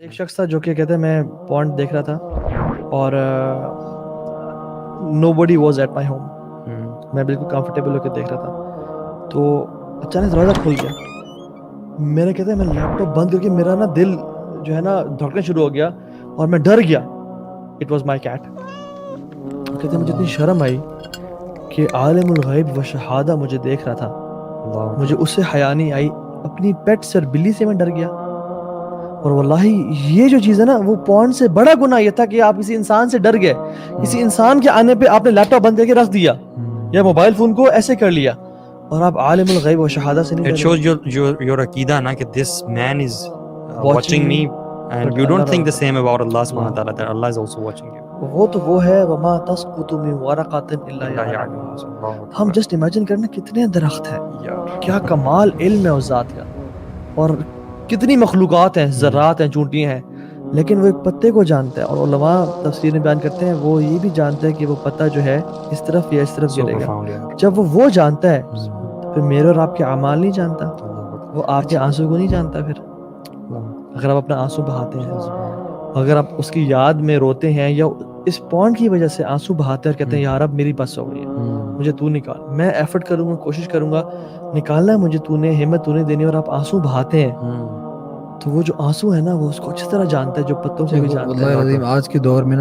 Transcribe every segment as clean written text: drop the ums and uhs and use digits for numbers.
ایک شخص تھا جو کہ کہتے ہیں میں پونڈ دیکھ رہا تھا اور نو بڈی واز ایٹ مائی ہوم. میں بالکل کمفرٹیبل ہو کے دیکھ رہا تھا تو اچانک دروازہ کھل گیا. میرے کہتے ہیں میں لیپ ٹاپ بند کر کے میرا نا دل جو ہے نا دھڑکنا شروع ہو گیا اور میں ڈر گیا. It was my cat. کہتے ہیں مجھے اتنی شرم آئی کہ عالم الغیب و شہادہ مجھے دیکھ رہا تھا, مجھے اس سے حیا نہیں آئی. اپنی پیٹ سے اور بلی سے میں ڈر گیا. اور واللہ یہ جو چیز ہے نا وہ پونڈ سے بڑا گناہ یہ تھا کہ آپ کسی انسان سے ڈر گئے. کسی انسان کے آنے پہ آپ نے لیپ ٹاپ بند کر کے رکھ دیا یا موبائل فون کو ایسے کر لیا اور آپ عالم الغیب و شہادہ سے نہیں It ڈرے. shows your عقیدہ نا کہ this man is watching me and you don't think the same about Allah subhanahu wa ta'ala that Allah is also watching you. وہ تو وہ ہے وما تسقط من ورقۃ الا یعلمها. ہم جسٹ امیجن کرنا کتنے درخت ہیں, کیا کمال علم ہے اس ذات کا, اور کتنی مخلوقات ہیں, ذرات ہیں, چونٹیاں ہیں, لیکن وہ ایک پتے کو جانتا ہے. اور علماء تفسیر میں بیان کرتے ہیں وہ یہ بھی جانتا ہے کہ وہ پتا جو ہے اس طرف یا اس طرف گرے گا. جب وہ جانتا ہے پھر میرے اور آپ کے اعمال نہیں جانتا, وہ آپ کے آنسو کو نہیں جانتا. پھر اگر آپ اپنا آنسو بہاتے ہیں, اگر آپ اس کی یاد میں روتے ہیں یا اس پونڈ کی وجہ سے آنسو بہاتے ہیں اور کہتے ہیں یار اب میری بس ہو گئی ہے, مجھے تو نکال, میں ایفرٹ کروں گا, کوشش کروں گا, نکالنا ہے مجھے, تو نے ہمت تو نے دینی, اور آپ آنسو بہاتے ہیں تو وہ جو آنسو ہے نا وہ اس کو اچھی طرح جانتا ہے جو پتوں کو بھی جانتا ہے. واللہ العظیم آج کے دور میں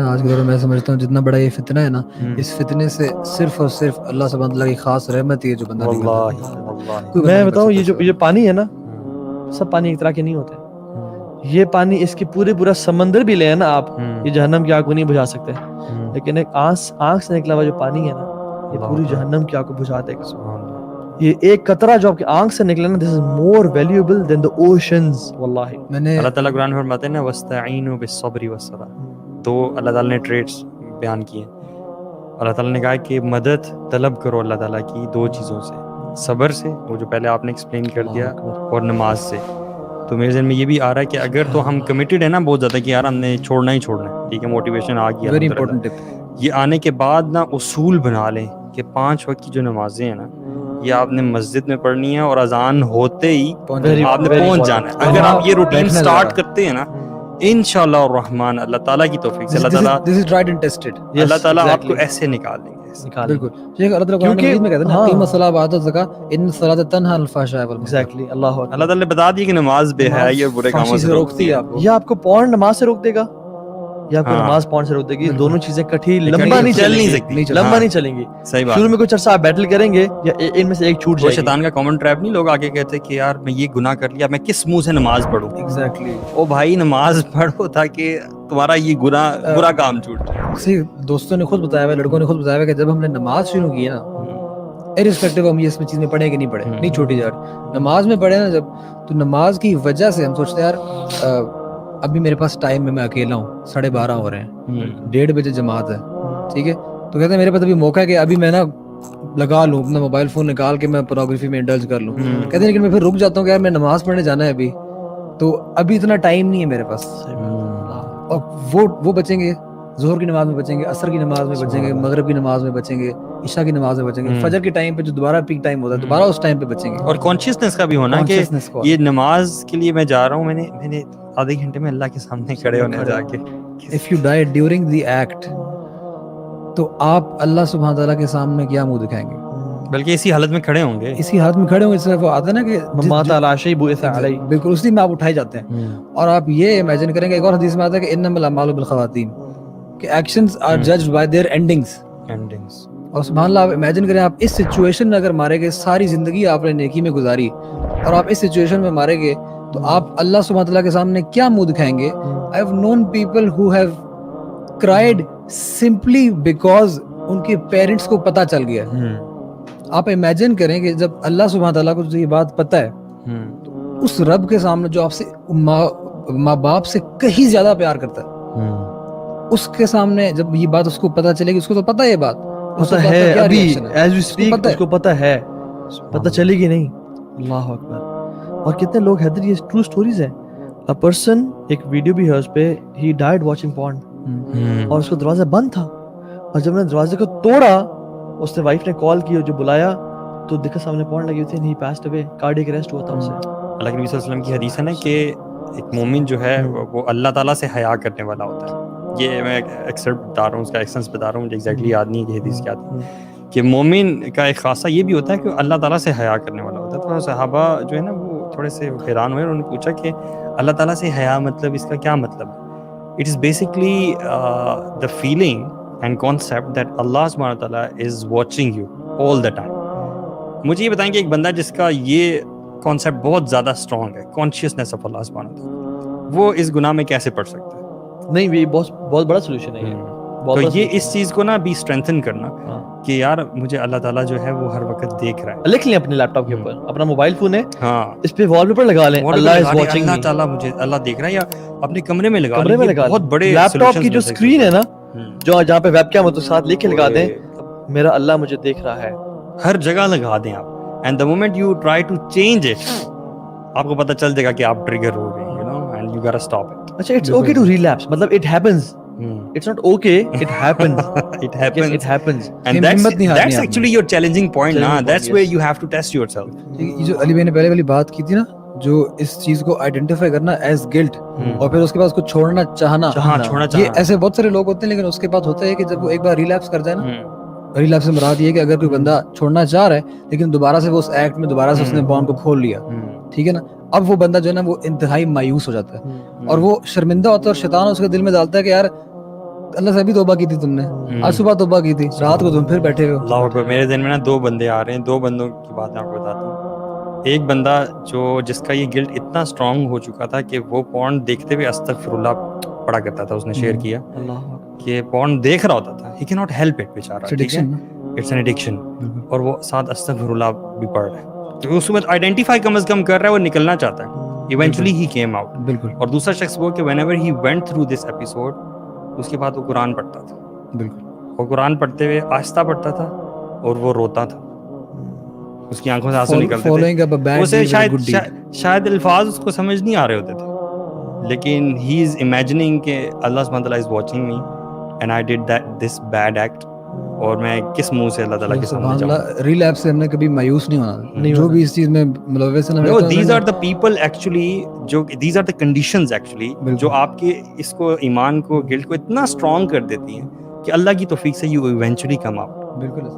میں سمجھتا ہوں جتنا بڑا یہ فتنہ ہے نا, اس فتنے سے صرف اور صرف اللہ سبحانہ تعالیٰ کی خاص رحمت ہے جو بندہ نکل. میں بتاؤں یہ پانی ہے نا, سب پانی ایک طرح کے نہیں ہوتے. یہ پانی اس کی پورا سمندر بھی لے نا آپ, یہ جہنم کی آگ کو نہیں بجھا سکتے, لیکن ایک آنکھ سے نکلا ہوا جو پانی ہے نا یہ پوری جہنم کی آگ کو بجھا دے گا. یہ ایک قطرہ جو آپ کی آنکھ سے نکلے نا, this is more valuable than the oceans. واللہ اللہ تعالیٰ قرآن میں فرماتے ہیں نا وَاسْتَعِینُوا بِالصَّبْرِ وَالصَّلَاةِ. تو اللہ تعالیٰ نے ٹریٹس بیان کیے. اللہ تعالیٰ نے کہا کہ مدد طلب کرو اللہ تعالیٰ کی دو چیزوں سے, صبر سے, وہ جو پہلے آپ نے ایکسپلین کر دیا, اور نماز سے. تو میرے ذہن میں یہ بھی آ رہا ہے کہ اگر تو ہم کمیٹیڈ ہیں نا بہت زیادہ کہ یار ہم نے چھوڑنا ہی چھوڑنا ہے, ٹھیک ہے, موٹیویشن آ گیا, ویری امپورٹنٹ ٹپ. یہ آنے کے بعد نا اصول بنا لیں کہ 5 وقت کی جو نمازیں ہیں نا یہ آپ نے مسجد میں پڑھنی ہے اور اذان ہوتے ہی آپ نے پہنچ جانا ہے. اگر آپ یہ روٹین سٹارٹ کرتے ہیں نا انشاءاللہ الرحمن, اللہ تعالیٰ کی توفیق سے اللہ تعالیٰ This is tried and tested. اللہ تعالیٰ آپ کو ایسے نکال دیں گے. بالکل اللہ تعالیٰ قرآن مجید میں کہتے ہیں نا اقیموا الصلاۃ وآتوا الزکاۃ ان الصلاۃ تنہی عن الفحشاء والمنکر. ایگزیکٹلی. اللہ تعالیٰ نے بتا دیا کہ نماز بے حیائی اور برے کاموں سے روکتی ہے آپ کو. یہ آپ کو پونڈ نماز سے روک دے گا یا آپ کو نماز پونڈ سے روک دے گی. دونوں چیزیں کٹھی لمبا نہیں چل سکتی, لمبا نہیں چلیں گی. صحیح بات. شروع میں کچھ عرصہ آپ بیٹل کریں گے یا ان میں سے ایک چھوٹ وہ جائے گی. شیطان کا کامن ٹریپ نہیں, لوگ آگے کہتے کہ یار میں یہ گناہ کر لیا, میں کس منہ سے نماز پڑھوں. ایگزیکٹلی. او بھائی نماز پڑھو تاکہ تمہارا یہ گناہ برا کام چھوٹ جائے. کسی دوستوں نے خود بتایا ہوا, لڑکوں نے خود بتایا ہوا کہ جب ہم نے نماز شروع کی ہے نا, ارسپیکٹو ہم یہ اس میں چیز میں پڑھیں کہ نہیں پڑھیں, نہیں چھوٹی جا رہی, نماز میں پڑھے نا جب, تو نماز کی وجہ سے ہم سوچتے ہیں یار ابھی میرے پاس ٹائم میں اکیلا ہوں, 12:30 ہو رہے ہیں, 1:30 بجے جماعت ہے, ٹھیک ہے, تو کہتے ہیں میرے پاس ابھی موقع ہے کہ ابھی میں نا لگا لوں اپنا موبائل فون نکال کے میں پورنوگرافی میں انڈلج کر لوں. کہتے ہیں لیکن میں پھر رک جاتا ہوں کہ یار میں نماز پڑھنے جانا ہے ابھی, تو ابھی اتنا ٹائم نہیں ہے میرے پاس. اور وہ بچیں گے, ظہر کی نماز میں بچیں گے, عصر کی نماز میں بچیں گے, مغرب کی نماز میں بچیں گے, عشاء کی نماز میں بچیں گے, فجر کے ٹائم پہ جو دوبارہ پیک ٹائم ہوتا ہے دوبارہ اس ٹائم پہ بچیں گے. اور کانشیسنس کا بھی ہونا کہ یہ نماز کے لیے میں جا رہا ہوں, میں نے آدھے گھنٹے میں اللہ کے سامنے کھڑے ہونا جا کے. If you die during the act تو آپ اللہ سبحانہ تعالیٰ کے سامنے کیا منہ دکھائیں گے, بلکہ اسی حالت میں کھڑے ہوں گے, اسی حالت میں کھڑے ہوں گے. اس وہ آتا ہے نا کہ مات علی شیء بعث علیہ, بالکل اسی میں آپ اٹھائے جاتے ہیں. اور آپ یہ امیجن کریں گے, ایک اور حدیث میں آتا ہے کہ انما الاعمال بالخواتیم, کہ actions are judged by their endings. اور سبحان اللہ آپ امیجن کریں آپ اس سچویشن میں اگر مارے گئے, ساری زندگی آپ نے نیکی میں گزاری اور آپ اس سچویشن میں مارے گئے, تو آپ اللہ سبحانہ تعالیٰ کے سامنے کیا منہ دکھائیں گے. I have known people who have cried simply because ان کے پیرنٹس کو پتہ چل گیا. آپ امیجن کریں کہ جب اللہ سبحانہ تعالیٰ کو یہ بات پتہ ہے, تو اس رب کے سامنے جو آپ سے ماں باپ سے کہیں زیادہ پیار کرتا ہے, اس کے سامنے جب یہ بات اس کو پتہ چلے گی, اس کو تو پتہ ہے یہ بات, پتہ ہے ابھی ایز وی سپیک اس کو پتہ ہے, پتہ چلے گی نہیں. اللہ اکبر. اور کتنے لوگ حیدر, یہ ٹرو سٹوریز ہیں. A person, ایک ویڈیو بھی ہے اس پہ, he died watching porn, اور اس کو دروازہ بند تھا, اور جب نے دروازے کو توڑا اس نے وائف نے کال کی اور جو بلایا تو دیکھا سامنے پورن لگی ہوئی تھی, he passed away, cardiac arrest ہوا تھا اسے. اللہ کے نبی صلی اللہ علیہ وسلم کی حدیث ہے نا کہ ایک مومن جو ہے وہ اللہ تعالیٰ سے حیا کرنے والا ہوتا ہے. یہ میں ایکسرپٹ بتا رہا ہوں, اس کا ایکسنس بتا رہا ہوں, مجھے ایگزیکٹلی یاد نہیں ہے کہ حدیث کیا تھی, کہ مومن کا ایک خاصہ یہ بھی ہوتا ہے کہ اللہ تعالیٰ سے حیا کرنے والا ہوتا ہے. تو صحابہ جو ہے نا وہ تھوڑے سے حیران ہوئے اور انہوں نے پوچھا کہ اللہ تعالیٰ سے حیا مطلب اس کا کیا مطلب ہے؟ It is basically the feeling and concept that Allah سبحانہ تعالیٰ is watching you all the time. مجھے یہ بتائیں کہ ایک بندہ جس کا یہ کانسیپٹ بہت زیادہ اسٹرانگ ہے, کانشیسنیس آف اللہ سبحانہ تعالیٰ, وہ اس گناہ میں کیسے پڑ سکتا ہے؟ نہیں, یہ بہت بڑا سولوشن ہے. تو یہ اس چیز کو نا بھی اسٹرینتھن کرنا کہ یار مجھے اللہ تعالیٰ جو ہے وہ ہر وقت دیکھ رہا ہے. لکھ لیں اپنے لیپ ٹاپ کے اوپر, اپنا موبائل فون ہے, ہاں, اس پہ وال پیپر لگا لیں, اللہ از واچنگ می, اللہ تعالیٰ مجھے اللہ دیکھ رہا ہے, یا اپنے کمرے میں لگا کمرے میں لگا بہت بڑے لیپ ٹاپ کی جو اسکرین ہے نا, جو جہاں پہ ویب کیم ہے تو ساتھ لکھ کے لگا دیں میرا اللہ مجھے دیکھ رہا ہے. ہر جگہ لگا دیں آپ, and the moment you try to change it, آپ کو پتہ چل جائے گا کہ آپ ٹریگر ہو گئے, you know, and you gotta stop it. اچھا, اٹس اوکے ٹو ریلیپس, مطلب it happens, it's not okay, it happens. It happens. It happens. And that's actually your challenging point na, that's where you have to test yourself. یہ جو علی بھائی نے پہلے والی بات کی تھی نا, جو اس چیز کو آئیڈینٹیفائی کرنا ایز گلٹ اور پھر اس کے بعد اس کو چھوڑنا چاہنا, یہ ایسے بہت سارے لوگ ہوتے ہیں, لیکن اس کے بعد ہوتا ہے کہ جب وہ ایک بار ریلیپس کر جائے نا, ریلیپس سے مراد یہ ہے کہ اگر کوئی بندہ چھوڑنا چاہ رہا ہے لیکن دوبارہ سے وہ اس ایکٹ میں دوبارہ سے اس نے بانڈ کو کھول لیا, ٹھیک ہے نا, اب وہ بندہ جو ہے نا وہ انتہائی مایوس ہو جاتا ہے اور وہ شرمندہ ہوتا ہے, اور شیطان اس کے دل میں ڈالتا ہے کہ یار اللہ سے بھی توبہ کی تھی تم نے, آج صبح توبہ کی تھی, رات کو تم پھر بیٹھے ہو. اللہ اکبر. میرے ذہن میں نا دو بندے آ رہے ہیں, دو بندوں کی بات میں آپ کو بتاتا ہوں. ایک بندہ جو جس کا یہ گلٹ اتنا اسٹرانگ ہو چکا تھا کہ وہ پورن دیکھتے ہوئے استغفر اللہ پڑھا کرتا تھا, اس نے شیئر کیا کہ پورن دیکھ رہا ہوتا تھا, ہی کی ناٹ ہیلپ اٹ بیچارہ, اٹس این ایڈکشن, اور وہ ساتھ استغفر اللہ بھی پڑھ رہا ہے, تو اس میں آئیڈینٹیفائی کم از کم کر رہا ہے, وہ نکلنا چاہتا ہے. Eventually he came out. بالکل. اور دوسرا شخص وہ کہ whenever he went through this episode, اس کے بعد وہ قرآن پڑھتا تھا. بالکل. اور قرآن پڑھتے ہوئے آہستہ پڑھتا تھا اور وہ روتا تھا, اس کی آنکھوں سے آنسو نکلتے تھے. اسے شاید الفاظ اس کو سمجھ نہیں آ رہے ہوتے تھے, لیکن he is imagining کہ اللہ سبحانہ تعالیٰ is watching me and I did this bad act, اور میں کس منہ سے اللہ تعالیٰ کے سامنے جاؤں. ریلیپ سے ہم نے کبھی مایوس نہیں ہونا, جو بھی اس چیز میں ملوث ہے. These are the people actually, جو these are the conditions actually جو آپ کے اس کو ایمان کو, گلٹ کو اتنا اسٹرانگ کر دیتی ہیں کہ اللہ کی توفیق سے you eventually come out. بالکل.